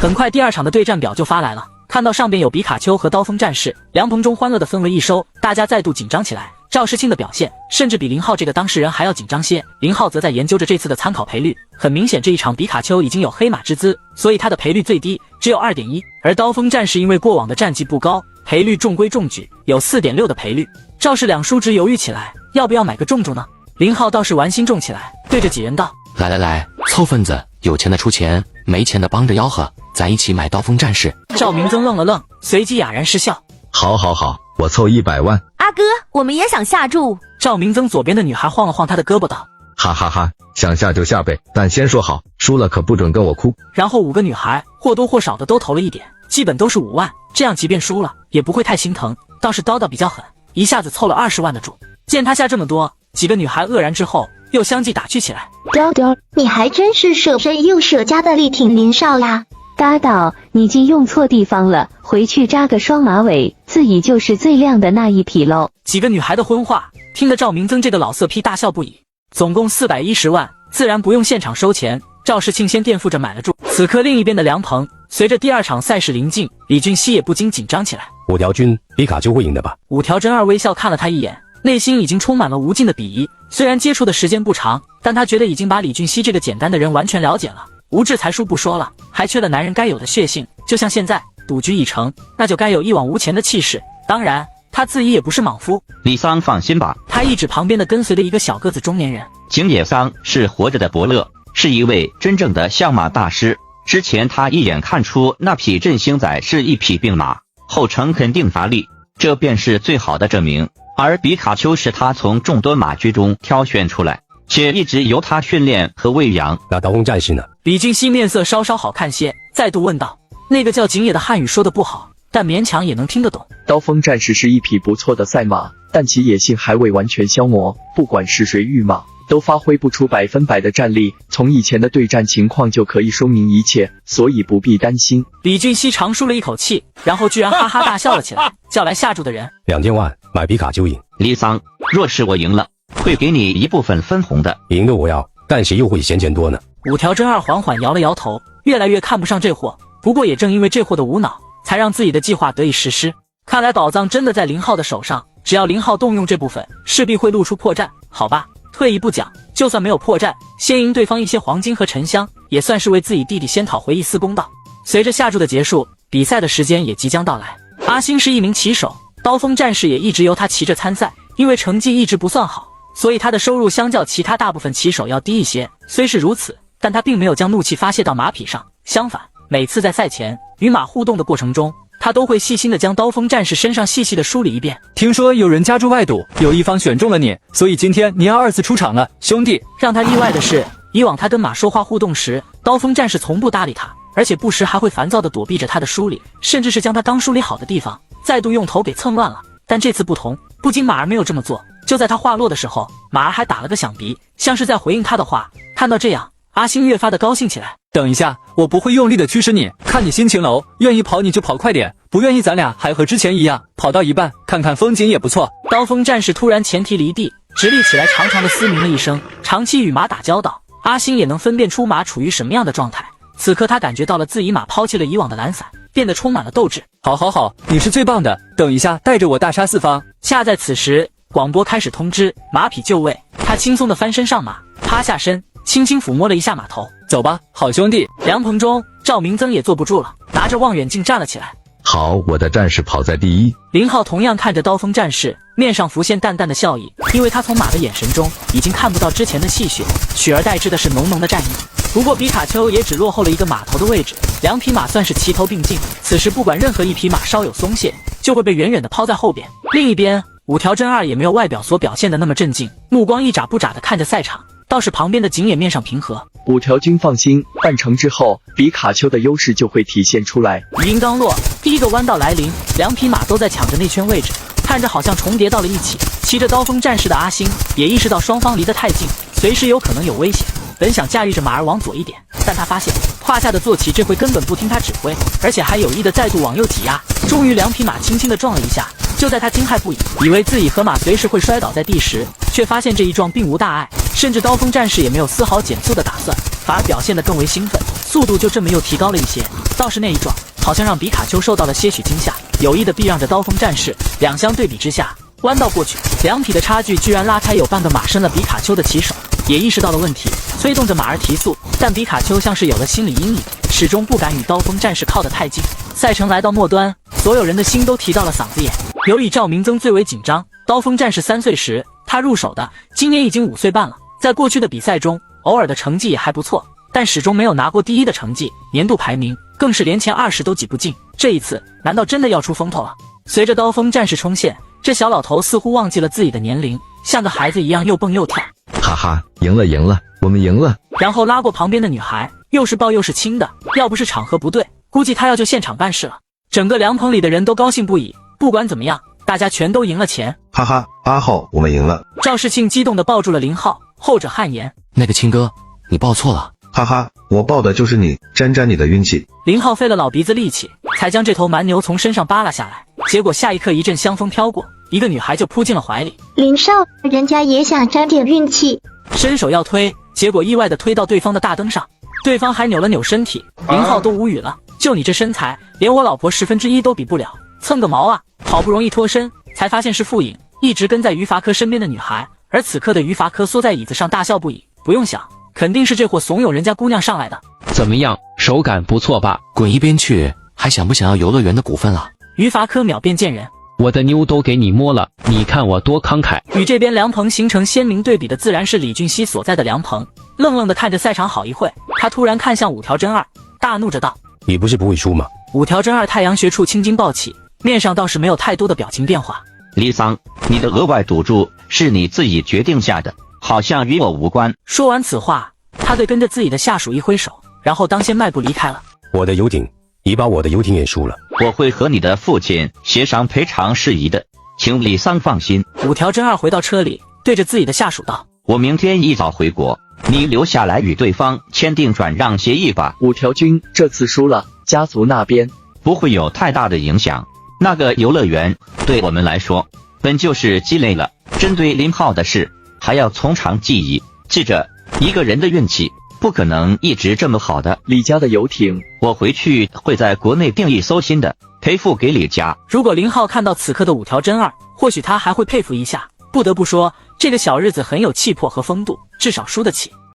很快，第二场的对战表就发来了。看到上边有比卡丘和刀锋战士，凉棚中欢乐的氛围一收，大家再度紧张起来。赵世清的表现甚至比林浩这个当事人还要紧张些。林浩则在研究着这次的参考赔率，很明显这一场比卡丘已经有黑马之姿，所以他的赔率最低只有 2.1， 而刀锋战士因为过往的战绩不高，赔率中规中矩，有 4.6 的赔率。赵氏两叔侄犹豫起来，要不要买个中注呢？林浩倒是玩心重起来，对着几人道：来来来，凑份子，有钱的出钱，没钱的帮着吆喝，咱一起买刀锋战士。赵明增愣了愣，随即哑然失笑。好好好，我凑100万。阿哥，我们也想下注。赵明增左边的女孩晃了晃他的胳膊道：哈哈哈，想下就下呗，但先说好，输了可不准跟我哭。然后5个女孩或多或少的都投了一点，基本都是5万，这样即便输了也不会太心疼。倒是叨叨比较狠，一下子凑了20万的注。见他下这么多，几个女孩愕然之后又相继打趣起来。叨叨，你还真是舍身又舍家的力挺林少呀。搭档，你竟用错地方了，回去扎个双马尾，自己就是最亮的那一匹喽。几个女孩的荤话听得赵明增这个老色批大笑不已。总共410万，自然不用现场收钱，赵世庆先垫付着买了注。此刻另一边的凉棚，随着第二场赛事临近，李俊熙也不禁紧张起来。5条军，比卡丘会赢的吧？5条真二微笑看了他一眼，内心已经充满了无尽的鄙夷。虽然接触的时间不长，但他觉得已经把李俊熙这个简单的人完全了解了。无智才疏不说了，还缺了男人该有的血性。就像现在赌局已成，那就该有一往无前的气势。当然他自己也不是莽夫。李桑放心吧，他一指旁边的跟随的一个小个子中年人。景野桑是活着的伯乐，是一位真正的相马大师。之前他一眼看出那匹振兴仔是一匹病马，后程肯定乏力，这便是最好的证明。而比卡丘是他从众多马驹中挑选出来，且一直由他训练和喂养。那刀锋战士呢？李俊熙面色稍稍好看些，再度问道。那个叫景野的汉语说的不好，但勉强也能听得懂。刀锋战士是一匹不错的赛马，但其野性还未完全消磨，不管是谁御马都发挥不出100%的战力，从以前的对战情况就可以说明一切，所以不必担心。李俊熙长舒了一口气，然后居然哈哈大笑了起来，叫来下注的人2000万买比卡丘赢。李桑，若是我赢了，会给你一部分分红的。赢的我要，但谁又会嫌钱多呢？5条真二缓缓摇了摇头，越来越看不上这货。不过也正因为这货的无脑，才让自己的计划得以实施。看来宝藏真的在林浩的手上，只要林浩动用这部分，势必会露出破绽。好吧，退一步讲，就算没有破绽，先赢对方一些黄金和沉香，也算是为自己弟弟先讨回一丝公道。随着下注的结束，比赛的时间也即将到来。阿星是一名骑手，刀锋战士也一直由他骑着参赛，因为成绩一直不算好，所以他的收入相较其他大部分骑手要低一些。虽是如此，但他并没有将怒气发泄到马匹上，相反，每次在赛前与马互动的过程中，他都会细心地将刀锋战士身上细细地梳理一遍。听说有人加注外赌，有一方选中了你，所以今天你要2次出场了，兄弟。让他意外的是，以往他跟马说话互动时，刀锋战士从不搭理他，而且不时还会烦躁地躲避着他的梳理，甚至是将他刚梳理好的地方再度用头给蹭乱了。但这次不同，不仅马儿没有这么做，就在他话落的时候，马儿还打了个响鼻，像是在回应他的话。看到这样，阿星越发的高兴起来。等一下，我不会用力的驱使你，看你心情喽，愿意跑你就跑快点，不愿意咱俩还和之前一样，跑到一半看看风景也不错。刀锋战士突然前蹄离地，直立起来，长长的嘶鸣了一声。长期与马打交道，阿星也能分辨出马处于什么样的状态。此刻他感觉到了自己马抛弃了以往的懒散，变得充满了斗志。好好好，你是最棒的，等一下带着我大杀四方。恰在此时，广播开始通知马匹就位。他轻松地翻身上马，趴下身，轻轻抚摸了一下马头。走吧，好兄弟。凉棚中，赵明增也坐不住了，拿着望远镜站了起来。好，我的战士跑在第一。林浩同样看着刀锋战士，面上浮现淡淡的笑意，因为他从马的眼神中已经看不到之前的戏谑，取而代之的是浓浓的战意。不过比卡丘也只落后了一个马头的位置，2匹马算是齐头并进。此时不管任何一匹马稍有松懈，就会被远远的抛在后边。另一边，5条真二也没有外表所表现的那么镇静，目光一眨不眨的看着赛场。倒是旁边的景野面上平和。5条军放心，半程之后，比卡丘的优势就会体现出来。语音刚落，第一个弯道来临，2匹马都在抢着内圈位置，看着好像重叠到了一起。骑着刀锋战士的阿星也意识到双方离得太近，随时有可能有危险。本想驾驭着马儿往左一点，但他发现胯下的坐骑这回根本不听他指挥，而且还有意的再度往右挤压。终于2匹马轻轻地撞了一下，就在他惊骇不已，以为自己和马随时会摔倒在地时，却发现这一撞并无大碍，甚至刀锋战士也没有丝毫减速的打算，反而表现得更为兴奋。速度就这么又提高了一些。倒是那一撞，好像让比卡丘受到了些许惊吓，有意的避让着刀锋战士。两相对比之下，弯道过去，两匹的差距居然拉开有半个马身了。比卡丘的骑手也意识到了问题，催动着马儿提速，但比卡丘像是有了心理阴影，始终不敢与刀锋战士靠得太近。赛程来到末端，所有人的心都提到了嗓子眼。尤以赵明增最为紧张。刀锋战士3岁时他入手的，今年已经5岁半了。在过去的比赛中，偶尔的成绩也还不错，但始终没有拿过第1的成绩，年度排名更是连前20都挤不进。这一次，难道真的要出风头了？随着刀锋战士冲线，这小老头似乎忘记了自己的年龄，像个孩子一样又蹦又跳。哈哈，赢了，我们赢了。然后拉过旁边的女孩，又是抱又是亲的，要不是场合不对，估计他要就现场办事了。整个凉棚里的人都高兴不已，不管怎么样，大家全都赢了钱。哈哈，8号，我们赢了。赵世庆激动地抱住了0号，后者汗颜：那个亲哥，你报错了。哈哈，我报的就是你，沾沾你的运气。0号费了老鼻子力气，才将这头蛮牛从身上扒拉下来，结果下一刻一阵香风飘过，一个女孩就扑进了怀里。林少，人家也想沾点运气，伸手要推，结果意外地推到对方的大灯上，对方还扭了扭身体。0号都无语了，就你这身材，连我老婆1/10都比不了，蹭个毛啊！好不容易脱身，才发现是傅颖，一直跟在于伐科身边的女孩。而此刻的于伐科缩在椅子上大笑不已，不用想，肯定是这货怂恿人家姑娘上来的。怎么样，手感不错吧？滚一边去，还想不想要游乐园的股份了？于伐科秒变贱人，我的妞都给你摸了，你看我多慷慨。与这边凉棚形成鲜明对比的自然是李俊熙所在的凉棚。愣愣地看着赛场好一会，他突然看向五条真二，大怒着道：你不是不会输吗？五条真二太阳穴处青筋暴起，面上倒是没有太多的表情变化。李桑，你的额外赌注是你自己决定下的，好像与我无关。说完此话，他对跟着自己的下属一挥手，然后当先迈步离开了。我的游艇，你把我的游艇也输了。我会和你的父亲协商赔偿事宜的，请李桑放心。五条真二回到车里，对着自己的下属道：我明天一早回国，你留下来与对方签订转让协议吧。五条军这次输了，家族那边不会有太大的影响。那个游乐园对我们来说本就是积累了，针对0号的事还要从长计议。记着，一个人的运气不可能一直这么好的。李家的游艇，我回去会在国内订一艘新的，赔付给李家。如果0号看到此刻的五条真二，或许他还会佩服一下。不得不说，这个小日子很有气魄和风度，至少输得起。